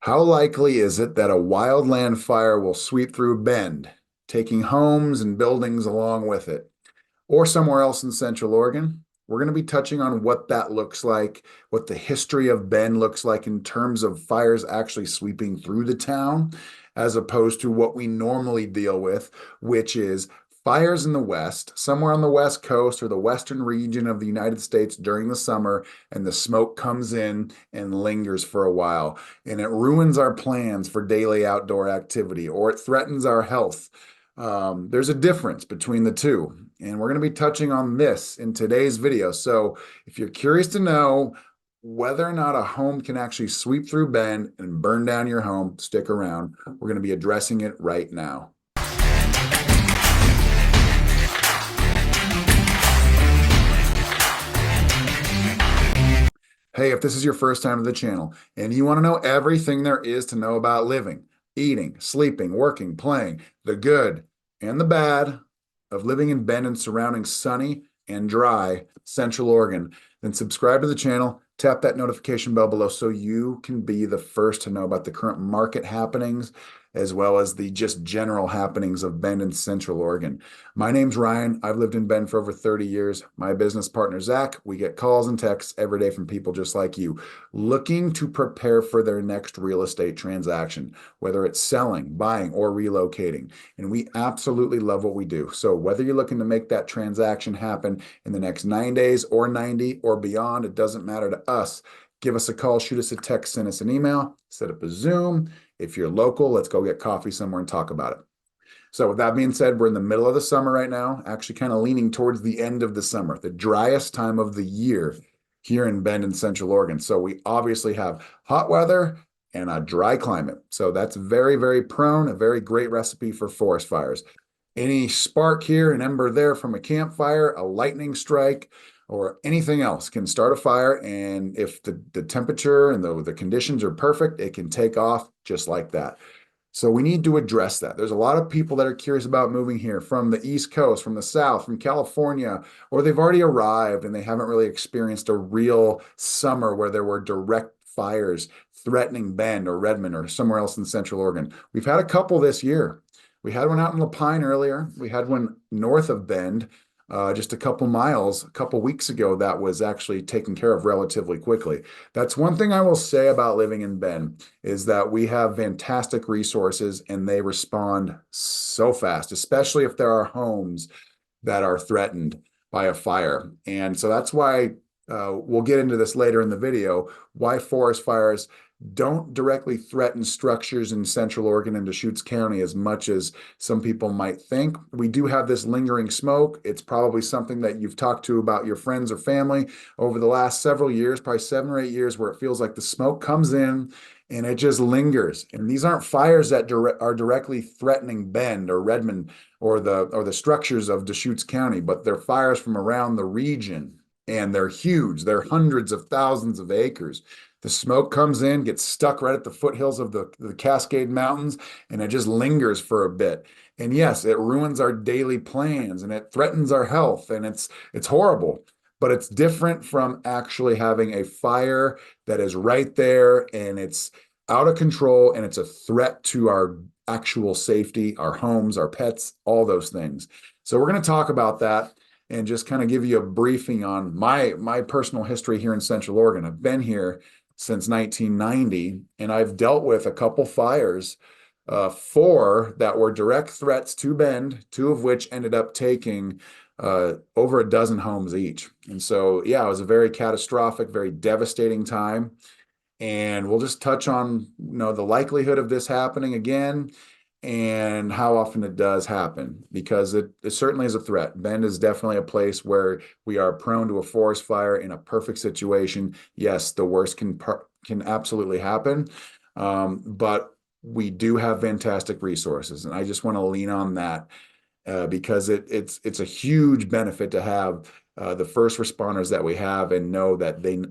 How likely is it that a wildland fire will sweep through Bend, taking homes and buildings along with it, or somewhere else in Central Oregon? We're going to be touching on what that looks like, what the history of Bend looks like in terms of fires actually sweeping through the town, as opposed to what we normally deal with, which is fires in the West, somewhere on the West Coast or the Western region of the United States during the summer, and the smoke comes in and lingers for a while, and it ruins our plans for daily outdoor activity, or it threatens our health. There's a difference between the two, and we're going to be touching on this in today's video. So if you're curious to know whether or not a home can actually sweep through Bend and burn down your home, stick around. We're going to be addressing it right now. Hey, if this is your first time to the channel and you want to know everything there is to know about living, eating, sleeping, working, playing, the good and the bad of living in Bend and surrounding sunny and dry Central Oregon, then subscribe to the channel, tap that notification bell below so you can be the first to know about the current market happenings as well as the just general happenings of Bend and Central Oregon. My name's Ryan. I've lived in Bend for over 30 years. My business partner, Zach, we get calls and texts every day from people just like you looking to prepare for their next real estate transaction, whether it's selling, buying, or relocating. And we absolutely love what we do. So whether you're looking to make that transaction happen in the next 9 days or 90 or beyond, it doesn't matter to us. Give us a call, shoot us a text, send us an email, set up a Zoom. If you're local, let's go get coffee somewhere and talk about it. So with that being said, we're in the middle of the summer right now, actually kind of leaning towards the end of the summer, the driest time of the year here in Bend and Central Oregon. So we obviously have hot weather and a dry climate. So that's very, very prone, a very great recipe for forest fires. Any spark here, an ember there from a campfire, a lightning strike, or anything else can start a fire. And if the temperature and the conditions are perfect, it can take off just like that. So we need to address that. There's a lot of people that are curious about moving here from the East Coast, from the South, from California, or they've already arrived and they haven't really experienced a real summer where there were direct fires threatening Bend or Redmond or somewhere else in Central Oregon. We've had a couple this year. We had one out in Lapine earlier. We had one north of Bend, just a couple miles, a couple weeks ago, that was actually taken care of relatively quickly. That's one thing I will say about living in Bend is that we have fantastic resources and they respond so fast, especially if there are homes that are threatened by a fire. And so that's why we'll get into this later in the video, why forest fires don't directly threaten structures in Central Oregon and Deschutes County as much as some people might think. We do have this lingering smoke. It's probably something that you've talked to about your friends or family over the last several years, probably 7 or 8 years, where it feels like the smoke comes in and it just lingers. And these aren't fires that are directly threatening Bend or Redmond or the structures of Deschutes County, but they're fires from around the region. And they're huge. They're hundreds of thousands of acres. The smoke comes in, gets stuck right at the foothills of the Cascade Mountains, and it just lingers for a bit. And yes, it ruins our daily plans and it threatens our health, and it's horrible. But it's different from actually having a fire that is right there and it's out of control and it's a threat to our actual safety, our homes, our pets, all those things. So we're going to talk about that and just kind of give you a briefing on my personal history here in Central Oregon. I've been here since 1990, and I've dealt with a couple fires, 4 that were direct threats to Bend, 2 of which ended up taking over a dozen homes each. And so, yeah, it was a very catastrophic, very devastating time. And we'll just touch on, the likelihood of this happening again and how often it does happen, because it certainly is a threat. Bend is definitely a place where we are prone to a forest fire in a perfect situation. Yes, the worst can absolutely happen, but we do have fantastic resources, and I just want to lean on that because it's a huge benefit to have the first responders that we have and know that they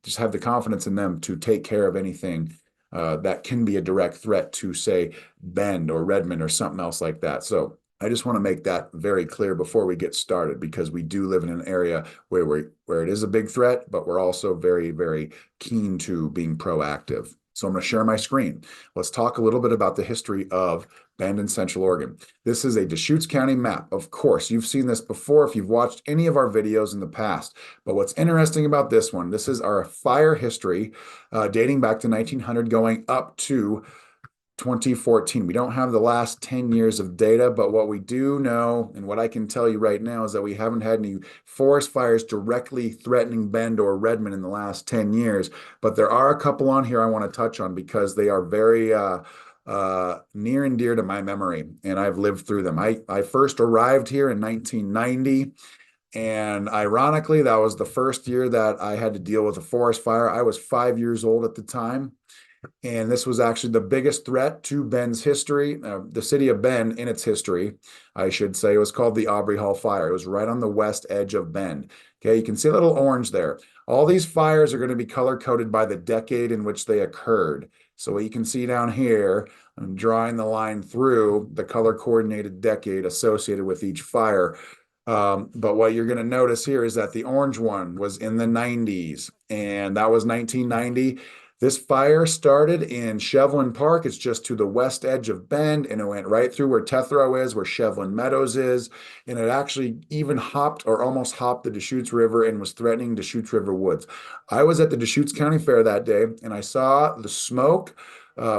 just have the confidence in them to take care of anything that can be a direct threat to, say, Bend or Redmond or something else like that. So I just want to make that very clear before we get started, because we do live in an area where it is a big threat, but we're also very, very keen to being proactive. So I'm going to share my screen. Let's talk a little bit about the history of Bend in Central Oregon. This is a Deschutes County map. Of course, you've seen this before if you've watched any of our videos in the past. But what's interesting about this one, this is our fire history dating back to 1900 going up to 2014. We don't have the last 10 years of data, but what we do know and what I can tell you right now is that we haven't had any forest fires directly threatening Bend or Redmond in the last 10 years. But there are a couple on here I want to touch on because they are very near and dear to my memory, and I've lived through them. I first arrived here in 1990. And ironically, that was the first year that I had to deal with a forest fire. I was 5 years old at the time. And this was actually the biggest threat to Bend's history, the city of Bend in its history, I should say. It was called the Awbrey Hall fire. It was right on the west edge of Bend. Okay, you can see a little orange there. All these fires are going to be color coded by the decade in which they occurred. So what you can see down here, I'm drawing the line through the color coordinated decade associated with each fire. But what you're going to notice here is that the orange one was in the 90s, and that was 1990. This fire started in Shevlin Park. It's just to the west edge of Bend, and it went right through where Tethrow is, where Shevlin Meadows is, and it actually even hopped or almost hopped the Deschutes River and was threatening Deschutes River woods. I was at the Deschutes County Fair that day, and I saw the smoke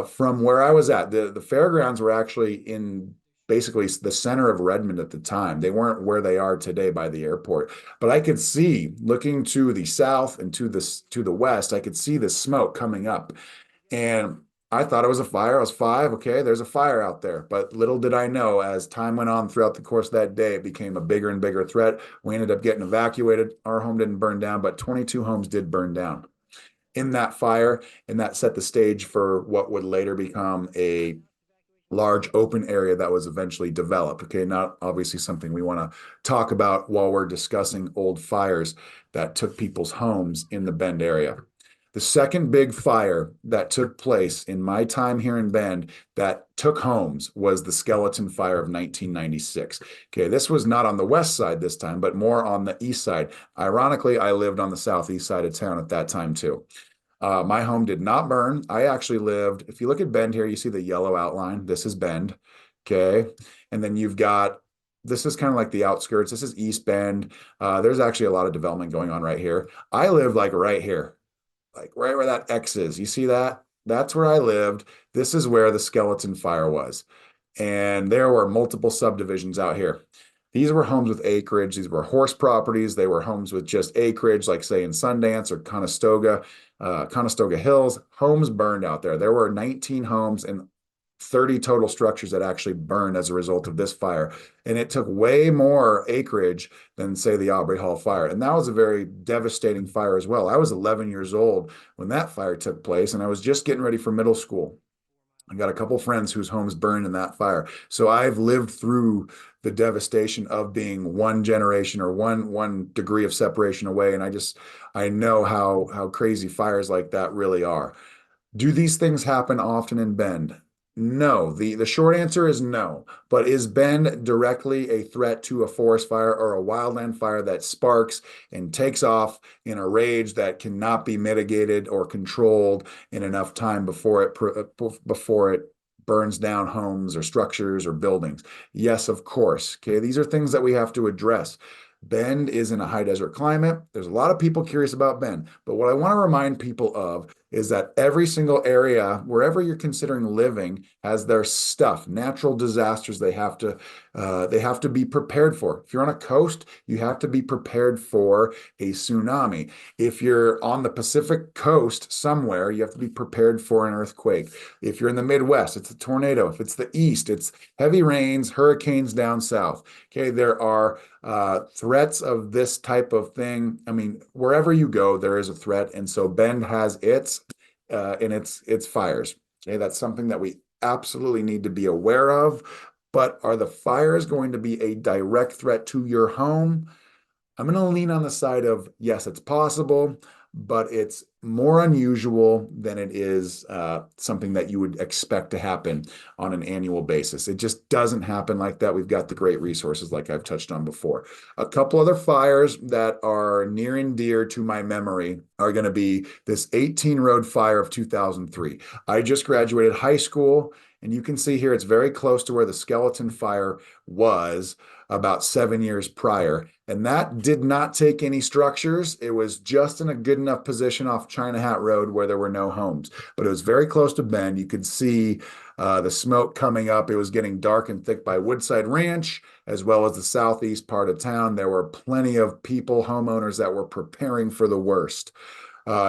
from where I was at. The fairgrounds were actually in basically the center of Redmond at the time. They weren't where they are today by the airport, but I could see, looking to the south and to the west, I could see the smoke coming up. And I thought it was a fire. I was five. Okay, there's a fire out there. But little did I know, as time went on throughout the course of that day, it became a bigger and bigger threat. We ended up getting evacuated. Our home didn't burn down, but 22 homes did burn down in that fire, and that set the stage for what would later become a large open area that was eventually developed. Okay, not obviously something we want to talk about while we're discussing old fires that took people's homes in the Bend area. The second big fire that took place in my time here in Bend that took homes was the Skeleton Fire of 1996. Okay, this was not on the west side this time, but more on the east side. Ironically, I lived on the southeast side of town at that time too. My home did not burn. I actually lived, if you look at Bend here, you see the yellow outline. This is Bend. Okay. And then you've got, this is kind of like the outskirts. This is East Bend. There's actually a lot of development going on right here. I live like right here, like right where that X is. You see that? That's where I lived. This is where the Skeleton Fire was. And there were multiple subdivisions out here. These were homes with acreage. These were horse properties. They were homes with just acreage, like say in Sundance or Conestoga Hills. Homes burned out there. There were 19 homes and 30 total structures that actually burned as a result of this fire. And it took way more acreage than, say, the Awbrey Hall fire. And that was a very devastating fire as well. I was 11 years old when that fire took place, and I was just getting ready for middle school. I got a couple friends whose homes burned in that fire. So I've lived through the devastation of being one generation or one degree of separation away. And I know how crazy fires like that really are. Do these things happen often in Bend? No. The short answer is no. But is Bend directly a threat to a forest fire or a wildland fire that sparks and takes off in a rage that cannot be mitigated or controlled in enough time before it burns down homes or structures or buildings? Yes, of course. Okay, these are things that we have to address. Bend is in a high desert climate. There's a lot of people curious about Bend, but what I want to remind people of is that every single area, wherever you're considering living, has their stuff, natural disasters they have to be prepared for. If you're on a coast, you have to be prepared for a tsunami. If you're on the Pacific coast somewhere, you have to be prepared for an earthquake. If you're in the Midwest, it's a tornado. If it's the East, it's heavy rains, hurricanes down south. Okay, there are threats of this type of thing. I mean, wherever you go, there is a threat. And so Bend has its fires. Okay, that's something that we absolutely need to be aware of. But are the fires going to be a direct threat to your home? I'm going to lean on the side of yes, it's possible, but it's more unusual than it is something that you would expect to happen on an annual basis. It just doesn't happen like that. We've got the great resources like I've touched on before. A couple other fires that are near and dear to my memory are going to be this 18 Road fire of 2003. I just graduated high school, and you can see here it's very close to where the skeleton fire was about 7 years prior. And that did not take any structures. It was just in a good enough position off China Hat Road where there were no homes. But it was very close to Bend. You could see the smoke coming up. It was getting dark and thick by Woodside Ranch, as well as the southeast part of town. There were plenty of people, homeowners, that were preparing for the worst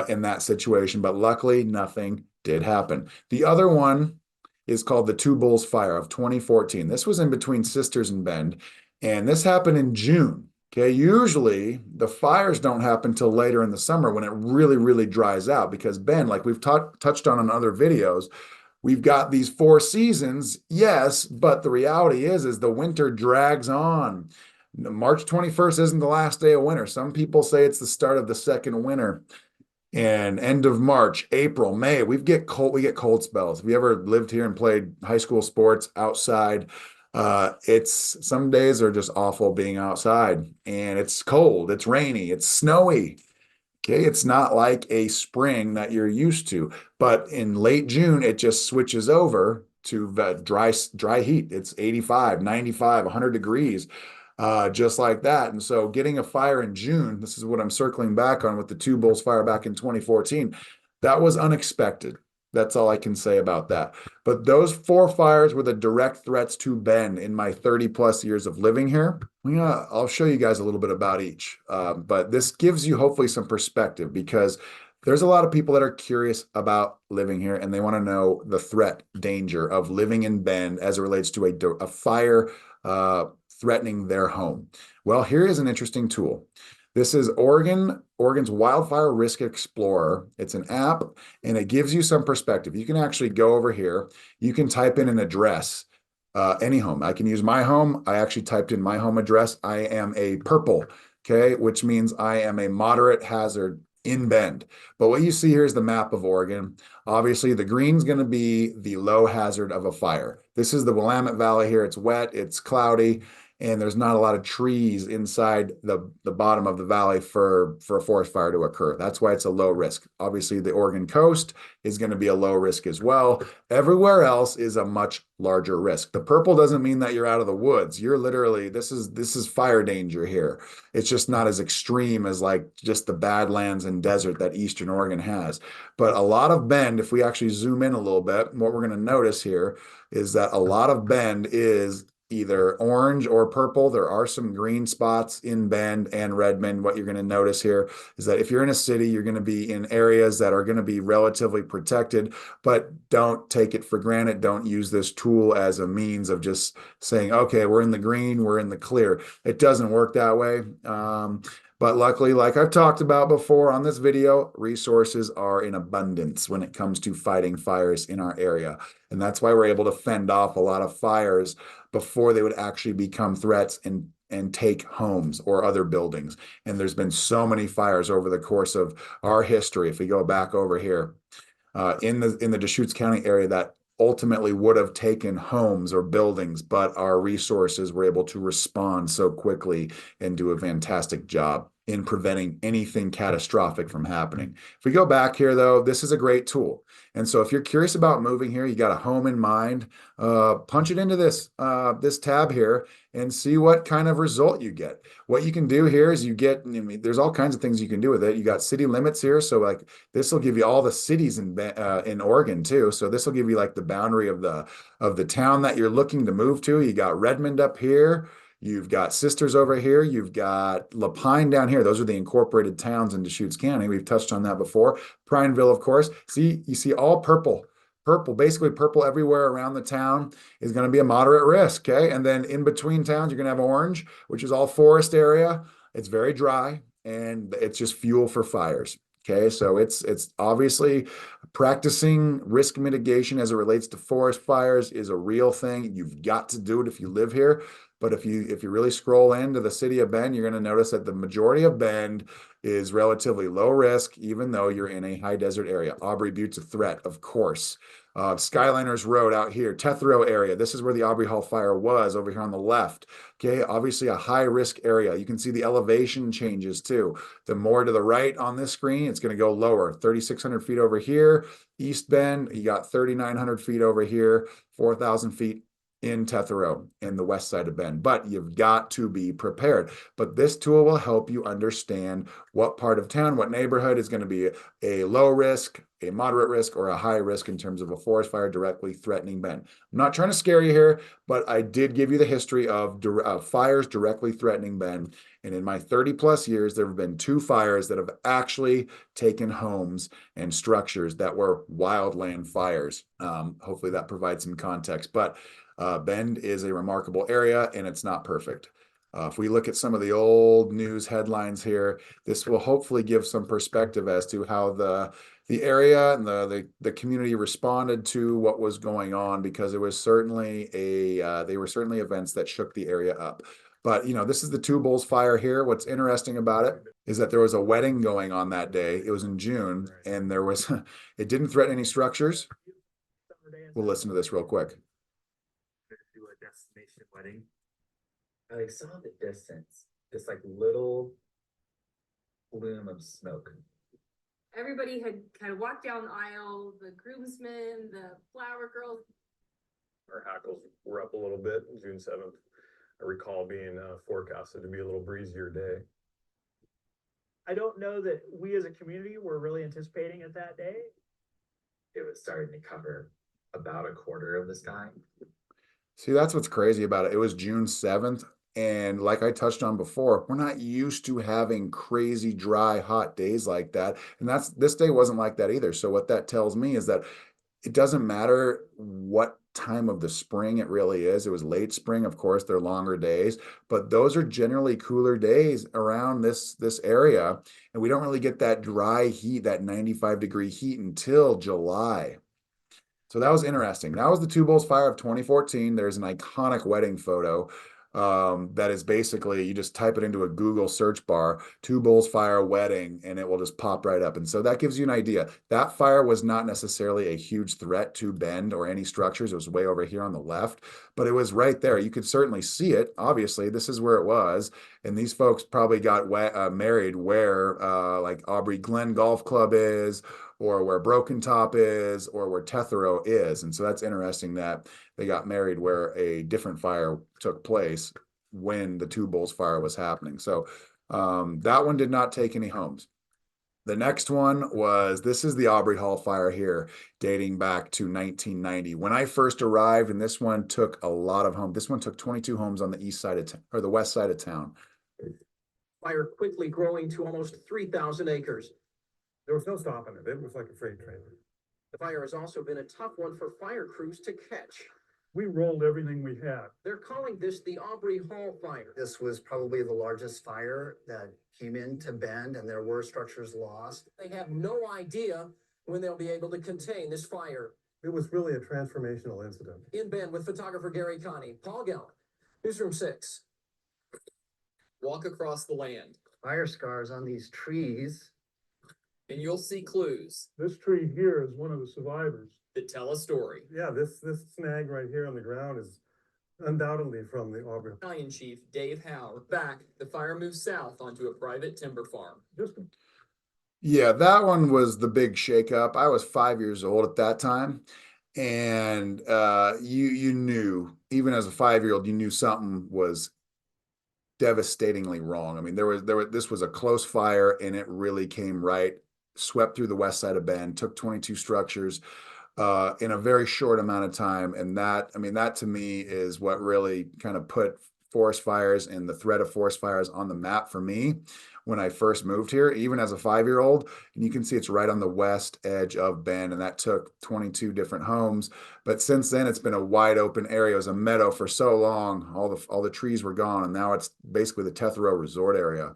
in that situation. But luckily, nothing did happen. The other one is called the Two Bulls Fire of 2014. This was in between Sisters and Bend, and this happened in June. Okay, usually the fires don't happen till later in the summer when it really, really dries out, because Bend, like we've touched on in other videos, we've got these 4 seasons, yes, but the reality is the winter drags on. March 21st isn't the last day of winter. Some people say it's the start of the second winter. And end of March, April, May, we get cold spells. If you ever lived here and played high school sports outside, it's some days are just awful being outside, and it's cold, it's rainy, it's snowy. Okay, it's not like a spring that you're used to, but in late June, it just switches over to dry heat. It's 85, 95, 100 degrees, just like that. And so getting a fire in June, this is what I'm circling back on with the Two Bulls fire back in 2014, that was unexpected. That's all I can say about that. But those 4 fires were the direct threats to Bend in my 30 plus years of living here. I'll show you guys a little bit about each. But this gives you hopefully some perspective, because there's a lot of people that are curious about living here, and they want to know the threat, danger of living in Bend as it relates to a fire threatening their home. Well, here is an interesting tool. This is Oregon's Wildfire Risk Explorer. It's an app, and it gives you some perspective. You can actually go over here. You can type in an address, any home. I can use my home. I actually typed in my home address. I am a purple, okay, which means I am a moderate hazard in Bend. But what you see here is the map of Oregon. Obviously, the green's going to be the low hazard of a fire. This is the Willamette Valley here. It's wet, it's cloudy, and there's not a lot of trees inside the bottom of the valley for a forest fire to occur. That's why it's a low risk. Obviously, the Oregon coast is going to be a low risk as well. Everywhere else is a much larger risk. The purple doesn't mean that you're out of the woods. You're literally, this is fire danger here. It's just not as extreme as like just the badlands and desert that Eastern Oregon has. But a lot of Bend, if we actually zoom in a little bit, what we're going to notice here is that a lot of Bend is either orange or purple. There are some green spots in Bend and Redmond. What you're going to notice here is that if you're in a city, you're going to be in areas that are going to be relatively protected, but don't take it for granted. Don't use this tool as a means of just saying, okay, we're in the green, we're in the clear. It doesn't work that way. But luckily, like I've talked about before on this video, resources are in abundance when it comes to fighting fires in our area. And that's why we're able to fend off a lot of fires before they would actually become threats and take homes or other buildings. And there's been so many fires over the course of our history. If we go back over here in the Deschutes County area, that ultimately would have taken homes or buildings, but our resources were able to respond so quickly and do a fantastic job in preventing anything catastrophic from happening. If we go back here, though, this is a great tool. And so if you're curious about moving here, you got a home in mind, punch it into this tab here and see what kind of result you get. What you can do here is there's all kinds of things you can do with it. You got city limits here. So like this will give you all the cities in Oregon too. So this will give you like the boundary of the town that you're looking to move to. You got Redmond up here. You've got Sisters over here. You've got Lapine down here. Those are the incorporated towns in Deschutes County. We've touched on that before. Prineville, of course. You see all purple. Basically purple everywhere around the town is going to be a moderate risk, okay? And then in between towns, you're going to have orange, which is all forest area. It's very dry, and it's just fuel for fires. Okay, so it's obviously practicing risk mitigation as it relates to forest fires is a real thing. You've got to do it if you live here. But if you really scroll into the city of Bend, you're going to notice that the majority of Bend is relatively low risk, even though you're in a high desert area. Awbrey Butte's a threat, of course. Skyliners Road out here, Tethero area. This is where the Awbrey Hall fire was over here on the left. Okay, obviously a high risk area. You can see the elevation changes too. The more to the right on this screen, it's going to go lower. 3,600 feet over here, East Bend. You got 3,900 feet over here, 4,000 feet in Tethero in the west side of Bend. But you've got to be prepared. But this tool will help you understand what part of town, what neighborhood is going to be a low risk, a moderate risk, or a high risk in terms of a forest fire directly threatening Bend. I'm not trying to scare you here, but I did give you the history of fires directly threatening Bend. And in my 30 plus years, there have been 2 fires that have actually taken homes and structures that were wildland fires. Hopefully that provides some context. But Bend is a remarkable area and it's not perfect. If we look at some of the old news headlines here, this will hopefully give some perspective as to how the area and the community responded to what was going on, because it was certainly they were certainly events that shook the area up. But this is the Two Bulls fire here. What's interesting about it is that there was a wedding going on that day. It was in June, and there was it didn't threaten any structures. We'll listen to this real quick. Do a destination wedding. I saw in the distance this like little plume of smoke. Everybody had kind of walked down the aisle, the groomsmen, the flower girls. Our hackles were up a little bit June 7th. I recall being forecasted to be a little breezier day. I don't know that we as a community were really anticipating it that day. It was starting to cover about a quarter of the sky. See, that's what's crazy about it. It was June 7th. And like I touched on before, we're not used to having crazy, dry, hot days like that. And this day wasn't like that either. So what that tells me is that it doesn't matter what time of the spring it really is. It was late spring, of course, they're longer days, but those are generally cooler days around this area. And we don't really get that dry heat, that 95-degree heat until July. So that was interesting. That was the Two Bulls fire of 2014. There's an iconic wedding photo that is basically, you just type it into a Google search bar, Two Bulls fire wedding, and it will just pop right up. And so that gives you an idea. That fire was not necessarily a huge threat to Bend or any structures. It was way over here on the left, but it was right there. You could certainly see it. Obviously, this is where it was. And these folks probably got married where like Awbrey Glen Golf Club is, or where Broken Top is, or where Tethero is. And so that's interesting that they got married where a different fire took place when the Two Bulls fire was happening. So that one did not take any homes. The next one was, this is the Awbrey Hall fire here, dating back to 1990. When I first arrived, and this one took a lot of homes. This one took 22 homes on the east side of or the west side of town. Fire quickly growing to almost 3,000 acres. There was no stopping it. It was like a freight train. The fire has also been a tough one for fire crews to catch. We rolled everything we had. They're calling this the Awbrey Hall fire. This was probably the largest fire that came into Bend, and there were structures lost. They have no idea when they'll be able to contain this fire. It was really a transformational incident. In Bend with photographer 𝐷𝐵𝐾, Paul Gallen, Newsroom 6. Walk across the land, Fire scars on these trees. and you'll see clues This tree here is one of the survivors. that tell a story. Yeah, this snag right here on the ground is undoubtedly from the Awbrey. Battalion Chief 𝐷𝐵𝐾. Back, the fire moved south onto a private timber farm. Yeah, that one was the big shakeup. I was 5 years old at that time. And you knew, even as a 5-year-old, you knew something was devastatingly wrong. I mean, this was a close fire, and it really came right, swept through the west side of Bend, took 22 structures in a very short amount of time. And that to me is what really kind of put forest fires and the threat of forest fires on the map for me when I first moved here, even as a 5-year-old. And you can see it's right on the west edge of Bend, and that took 22 different homes. But since then, it's been a wide open area. It was a meadow for so long. All the trees were gone, and now it's basically the Tethero Resort area.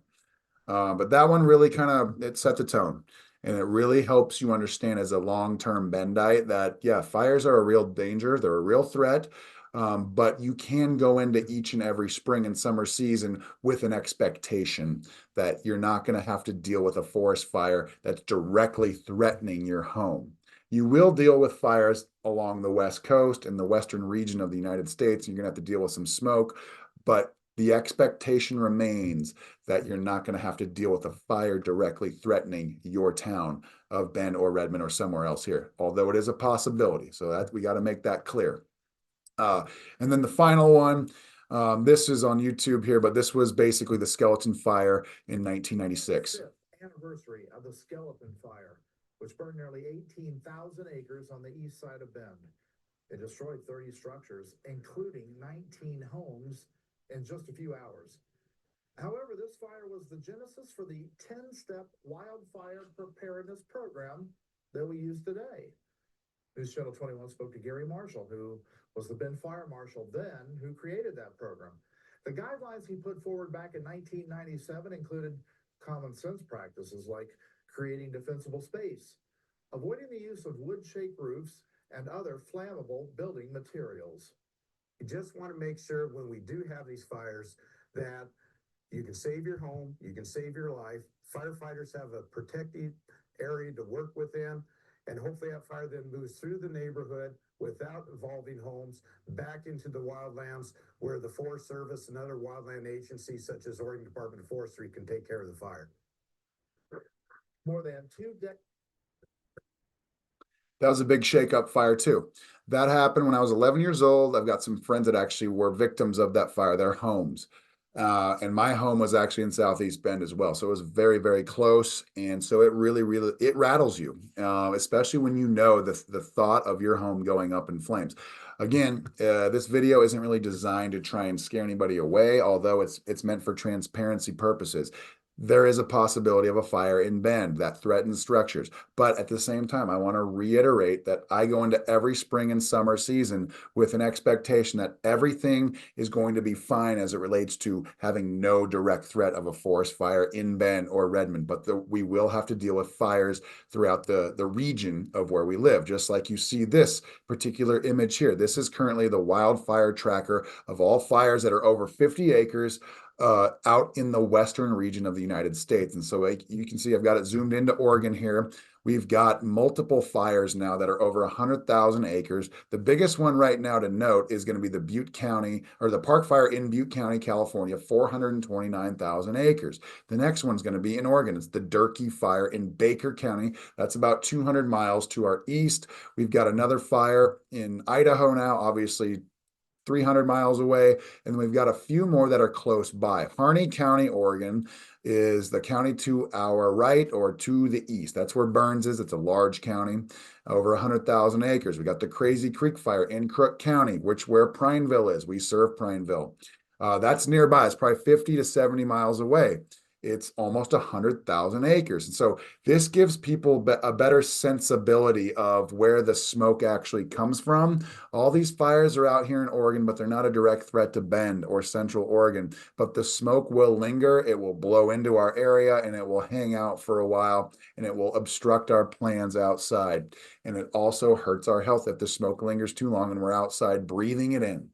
But that one really it set the tone. And it really helps you understand as a long-term Bendite that, yeah, fires are a real danger. They're a real threat. But you can go into each and every spring and summer season with an expectation that you're not going to have to deal with a forest fire that's directly threatening your home. You will deal with fires along the West Coast and the western region of the United States. You're going to have to deal with some smoke, but the expectation remains that you're not going to have to deal with a fire directly threatening your town of Bend or Redmond or somewhere else here, although it is a possibility. So that we got to make that clear. And then the final one, this is on YouTube here, but this was basically the skeleton fire in 1996. Anniversary of the skeleton fire, which burned nearly 18,000 acres on the east side of Bend. It destroyed 30 structures, including 19 homes, in just a few hours. However, this fire was the genesis for the 10-step wildfire preparedness program that we use today. News Channel 21 spoke to Gary Marshall, who was the Bend Fire Marshal then, who created that program. The guidelines he put forward back in 1997 included common sense practices like creating defensible space, avoiding the use of wood-shaped roofs, and other flammable building materials. You just want to make sure when we do have these fires that you can save your home, you can save your life. Firefighters have a protected area to work within, and hopefully that fire then moves through the neighborhood without involving homes back into the wildlands where the Forest Service and other wildland agencies such as Oregon Department of Forestry can take care of the fire. More than 2 decades. That was a big shake-up fire too. That happened when I was 11 years old. I've got some friends that actually were victims of that fire, their homes. And my home was actually in Southeast Bend as well. So it was very, very close. And so it really, it rattles you, especially when you know the thought of your home going up in flames. Again, this video isn't really designed to try and scare anybody away, although it's meant for transparency purposes. There is a possibility of a fire in Bend that threatens structures. But at the same time, I want to reiterate that I go into every spring and summer season with an expectation that everything is going to be fine as it relates to having no direct threat of a forest fire in Bend or Redmond. But we will have to deal with fires throughout the region of where we live, just like you see this particular image here. This is currently the wildfire tracker of all fires that are over 50 acres out in the western region of the United States. And so you can see I've got it zoomed into Oregon here. We've got multiple fires now that are over 100,000 acres. The biggest one right now to note is going to be the Butte County, or the Park Fire in Butte County, California, 429,000 acres. The next one's going to be in Oregon. It's the Durkee Fire in Baker County. That's about 200 miles to our east. We've got another fire in Idaho now, obviously 300 miles away, and we've got a few more that are close by. Harney County, Oregon is the county to our right or to the east. That's where Burns is. It's a large county, over 100,000 acres. We got the Crazy Creek Fire in Crook County, where Prineville is. We serve Prineville. That's nearby. It's probably 50 to 70 miles away. It's almost 100,000 acres. And so this gives people a better sensibility of where the smoke actually comes from. All these fires are out here in Oregon, but they're not a direct threat to Bend or Central Oregon. But the smoke will linger. It will blow into our area and it will hang out for a while and it will obstruct our plans outside. And it also hurts our health if the smoke lingers too long and we're outside breathing it in.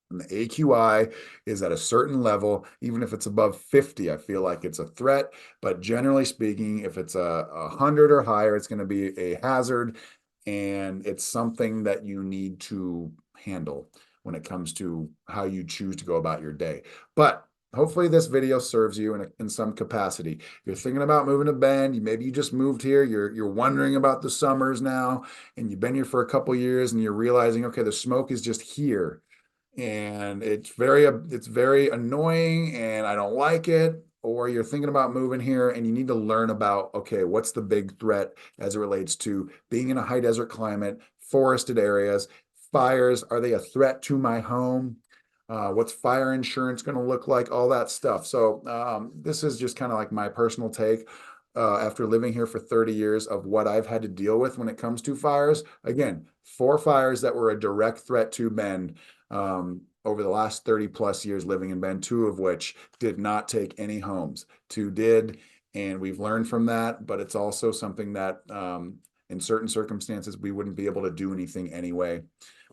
And the AQI is at a certain level. Even if it's above 50, I feel like it's a threat. But generally speaking, if it's 100 or higher, it's going to be a hazard. And it's something that you need to handle when it comes to how you choose to go about your day. But hopefully this video serves you in some capacity. If you're thinking about moving to Bend, maybe you just moved here, you're wondering about the summers now, and you've been here for a couple of years, and you're realizing, okay, the smoke is just here. And it's very annoying and I don't like it, or you're thinking about moving here and you need to learn about, okay, what's the big threat as it relates to being in a high desert climate, forested areas, fires, are they a threat to my home? What's fire insurance going to look like? All that stuff. So this is just kind of like my personal take after living here for 30 years of what I've had to deal with when it comes to fires. Again, 4 fires that were a direct threat to Bend over the last 30 plus years living in Bend, 2 of which did not take any homes. 2 did, and we've learned from that, but it's also something that in certain circumstances, we wouldn't be able to do anything anyway,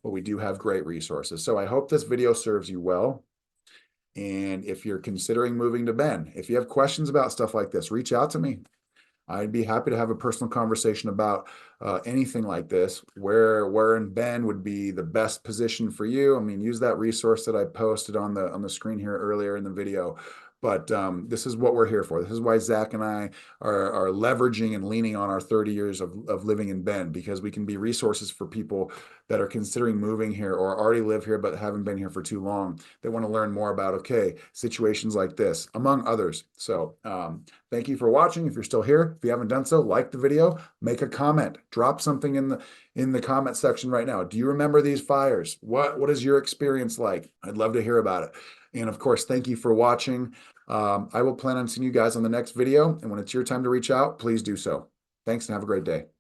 but we do have great resources. So I hope this video serves you well. And if you're considering moving to Bend, if you have questions about stuff like this, reach out to me. I'd be happy to have a personal conversation about anything like this. Where in Bend would be the best position for you? I mean, use that resource that I posted on the screen here earlier in the video. But this is what we're here for. This is why Zach and I are leveraging and leaning on our 30 years of living in Bend, because we can be resources for people that are considering moving here or already live here but haven't been here for too long. They want to learn more about, okay, situations like this, among others. So thank you for watching. If you're still here, if you haven't done so, like the video, make a comment, drop something in the comment section right now. Do you remember these fires? What is your experience like? I'd love to hear about it. And of course, thank you for watching. I will plan on seeing you guys on the next video. And when it's your time to reach out, please do so. Thanks and have a great day.